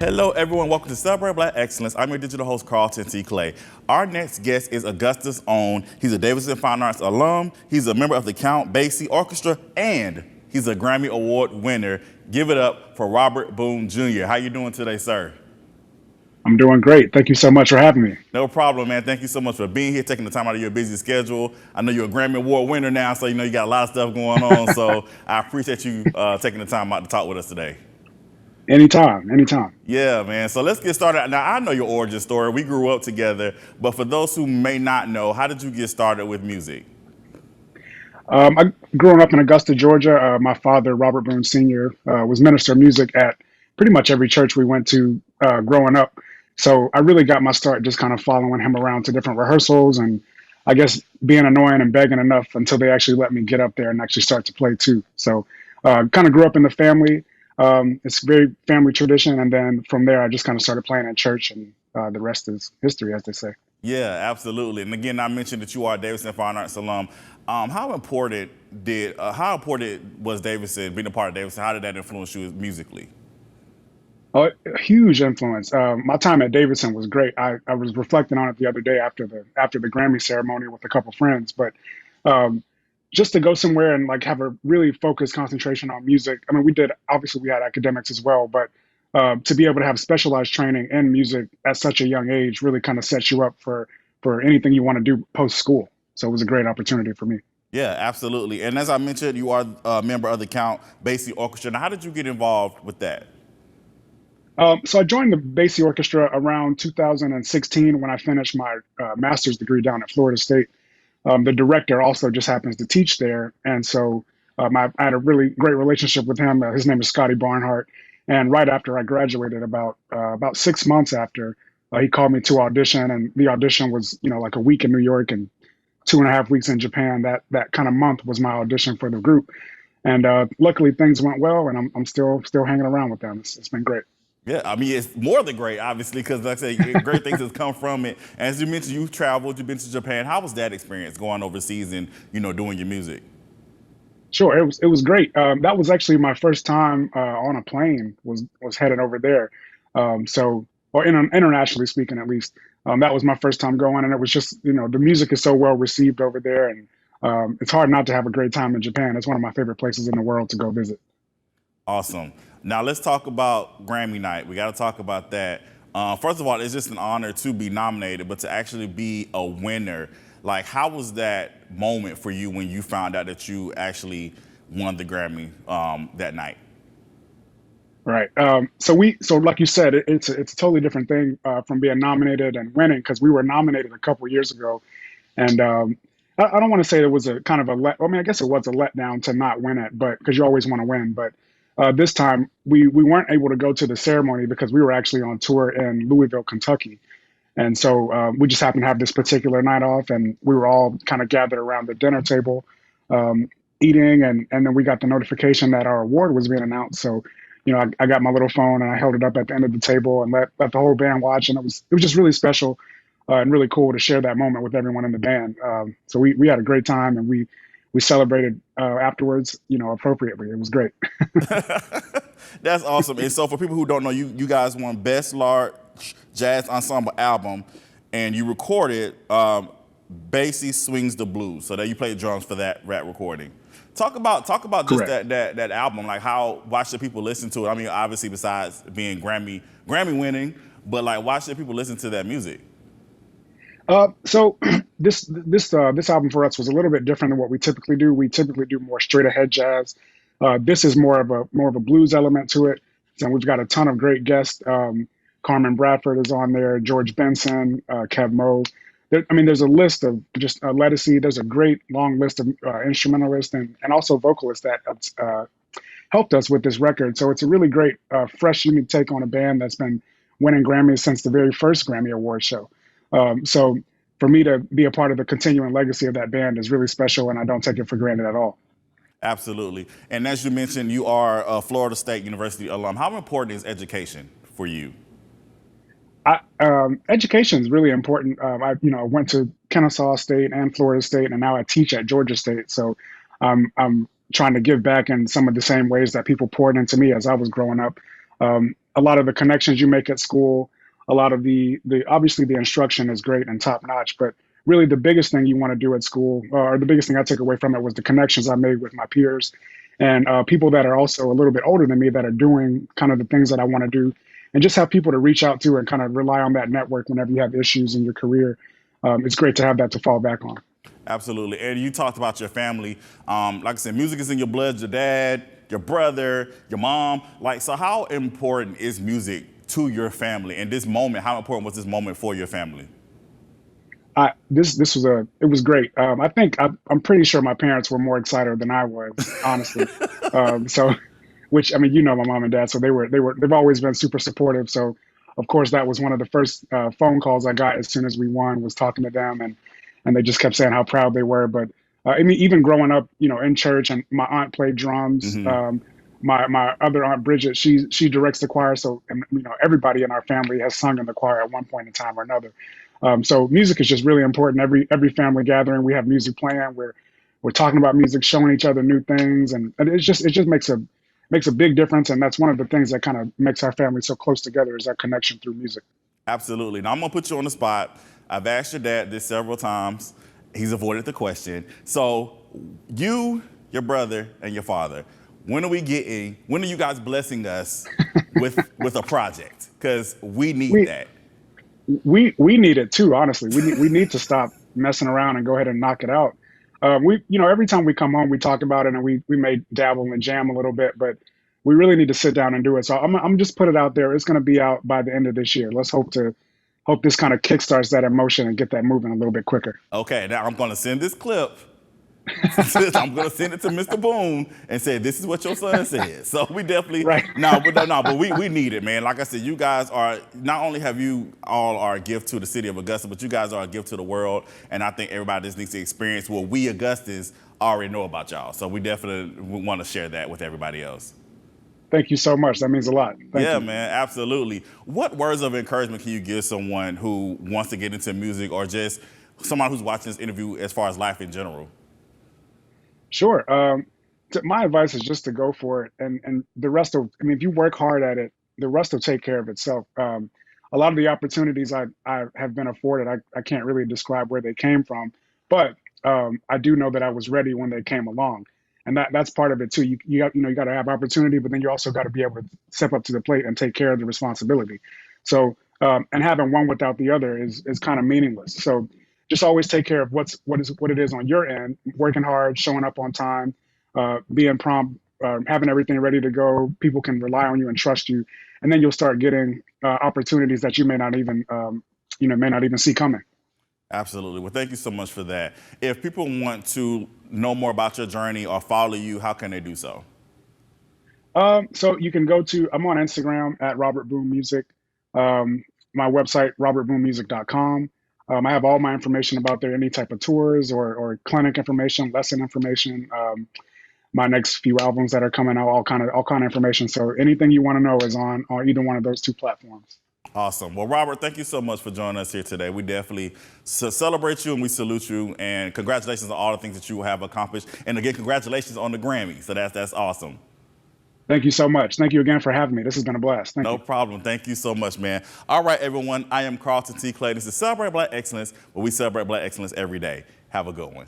Hello, everyone. Welcome to Celebrate Black Excellence. I'm your digital host, Carlton T. Clay. Our next guest is Augusta's own. He's a Davidson Fine Arts alum. He's a member of the Count Basie Orchestra, and he's a Grammy Award winner. Give it up for Robert Boone Jr. How you doing today, sir? I'm doing great. Thank you so much for having me. No problem, man. Thank you so much for being here, taking the time out of your busy schedule. I know you're a Grammy Award winner now, so you know you got a lot of stuff going on. So I appreciate you taking the time out to talk with us today. Anytime, anytime. Yeah, man. So let's get started. Now, I know your origin story. We grew up together, but for those who may not know, how did you get started with music? I growing up in Augusta, Georgia. My father, Robert Boone Sr., was minister of music at pretty much every church we went to growing up. So I really got my start just kind of following him around to different rehearsals and I guess being annoying and begging enough until they actually let me get up there and actually start to play too. So kind of grew up in the family. It's very family tradition. And then from there, I just kind of started playing in church and the rest is history, as they say. Yeah, absolutely. And again, I mentioned that you are a Davidson Fine Arts alum. How important was Davidson being a part of Davidson? How did that influence you musically? Oh, a huge influence. My time at Davidson was great. I was reflecting on it the other day after the Grammy ceremony with a couple friends. But um, just to go somewhere and like have a really focused concentration on music. I mean, we did obviously we had academics as well, but to be able to have specialized training in music at such a young age really kind of sets you up for anything you want to do post school. So it was a great opportunity for me. Yeah, absolutely. And as I mentioned, you are a member of the Count Basie Orchestra. Now, how did you get involved with that? So I joined the Basie Orchestra around 2016 when I finished my master's degree down at Florida State. The director also just happens to teach there, and so I had a really great relationship with him. His name is Scotty Barnhart, and right after I graduated, about 6 months after, he called me to audition, and the audition was like a week in New York and 2.5 weeks in Japan. That kind of month was my audition for the group, and luckily things went well, and I'm still hanging around with them. It's been great. Yeah, I mean, it's more than great, obviously, because like I say, great things have come from it. And as you mentioned, you've traveled, you've been to Japan. How was that experience going overseas and, doing your music? Sure, it was great. That was actually my first time on a plane. Was headed over there. Or internationally speaking, at least, that was my first time going, and it was just the music is so well received over there, and it's hard not to have a great time in Japan. It's one of my favorite places in the world to go visit. Awesome. Now let's talk about Grammy night. We got to talk about that. First of all, it's just an honor to be nominated, but to actually be a winner. Like, how was that moment for you when you found out that you actually won the Grammy that night? Right. So like you said, it's a totally different thing from being nominated and winning because we were nominated a couple years ago, and I don't want to say it was a kind of a I mean, I guess it was a letdown to not win it, but because you always want to win. But this time we weren't able to go to the ceremony because we were actually on tour in Louisville, Kentucky, and so we just happened to have this particular night off, and we were all kind of gathered around the dinner table, eating, and then we got the notification that our award was being announced. So. I got my little phone and I held it up at the end of the table and let the whole band watch, and it was just really special and really cool to share that moment with everyone in the band. So we had a great time and we celebrated afterwards, appropriately. It was great. That's awesome. And so for people who don't know, you guys won Best Large Jazz Ensemble Album, and you recorded Basie Swings the Blues. So that you played drums for that recording. Talk about just Correct. that album, like why should people listen to it? I mean, obviously besides being Grammy winning, but like why should people listen to that music? So this album for us was a little bit different than what we typically do. We typically do more straight ahead jazz. This is more of a blues element to it. So we've got a ton of great guests. Carmen Bradford is on there, George Benson, Kev Moe. There's a list of just Lettucey. There's a great long list of instrumentalists and also vocalists that helped us with this record. So it's a really great, fresh, unique take on a band that's been winning Grammys since the very first Grammy Award show. So for me to be a part of the continuing legacy of that band is really special, and I don't take it for granted at all. Absolutely. And as you mentioned, you are a Florida State University alum. How important is education for you? Education is really important. I went to Kennesaw State and Florida State, and now I teach at Georgia State. So I'm trying to give back in some of the same ways that people poured into me as I was growing up. a lot of the connections you make at school, a lot of the obviously the instruction is great and top notch, but really the biggest thing you want to do at school, or the biggest thing I took away from it, was the connections I made with my peers and people that are also a little bit older than me that are doing kind of the things that I want to do, and just have people to reach out to and kind of rely on that network whenever you have issues in your career. It's great to have that to fall back on. Absolutely. And you talked about your family. Like I said, music is in your blood, your dad, your brother, your mom. Like, so how important is music to your family in this moment? How important was this moment for your family? It was great. I think I'm pretty sure my parents were more excited than I was, honestly. So, which, I mean, you know, my mom and dad, so they've always been super supportive. So, of course, that was one of the first phone calls I got as soon as we won, was talking to them, and they just kept saying how proud they were. But I mean, even growing up, you know, in church, and my aunt played drums. My other aunt Bridget, she directs the choir. So, and, you know, everybody in our family has sung in the choir at one point in time or another. So music is just really important. Every family gathering, we have music playing. We're talking about music, showing each other new things, and it just makes a big difference. And that's one of the things that kind of makes our family so close together, is that connection through music. Absolutely. Now I'm gonna put you on the spot. I've asked your dad this several times. He's avoided the question. So you, your brother, and your father, when are you guys blessing us with a project? Because we need that. We need it too, honestly. We need to stop messing around and go ahead and knock it out. You know, every time we come home, we talk about it, and we may dabble and jam a little bit, but we really need to sit down and do it. So I'm just put it out there. It's going to be out by the end of this year. Let's hope this kind of kickstarts that emotion and get that moving a little bit quicker. Okay, now I'm going to send this clip. I'm going to send it to Mr. Boone and say, this is what your son said. So we definitely, right. but we need it, man. Like I said, you guys are, not only have you all are a gift to the city of Augusta, but you guys are a gift to the world. And I think everybody just needs to experience what we Augustans already know about y'all. So we definitely want to share that with everybody else. Thank you so much. That means a lot. Thank you. Man, absolutely. What words of encouragement can you give someone who wants to get into music, or just someone who's watching this interview as far as life in general? Sure. My advice is just to go for it, and the rest will, I mean, if you work hard at it, the rest will take care of itself. A lot of the opportunities I have been afforded, I can't really describe where they came from, but I do know that I was ready when they came along, and that's part of it too. You got to have opportunity, but then you also got to be able to step up to the plate and take care of the responsibility. So, and having one without the other is kind of meaningless. So, just always take care of what it is on your end, working hard, showing up on time, being prompt, having everything ready to go. People can rely on you and trust you, and then you'll start getting opportunities that you may not even see coming. Absolutely. Well, thank you so much for that. If people want to know more about your journey or follow you, how can they do so? So you can I'm on Instagram at Robert Boone Music. My website, robertboonemusic.com. I have all my information about any type of tours or clinic information, lesson information, my next few albums that are coming out, all kind of information. So anything you want to know is on either one of those two platforms. Awesome. Well, Robert, thank you so much for joining us here today. We definitely celebrate you and we salute you, and congratulations on all the things that you have accomplished. And again, congratulations on the Grammy. So that's awesome. Thank you so much. Thank you again for having me. This has been a blast. Thank you. No problem. Thank you so much, man. All right, everyone. I am Carlton T. Clay. This is Celebrate Black Excellence, where we celebrate Black excellence every day. Have a good one.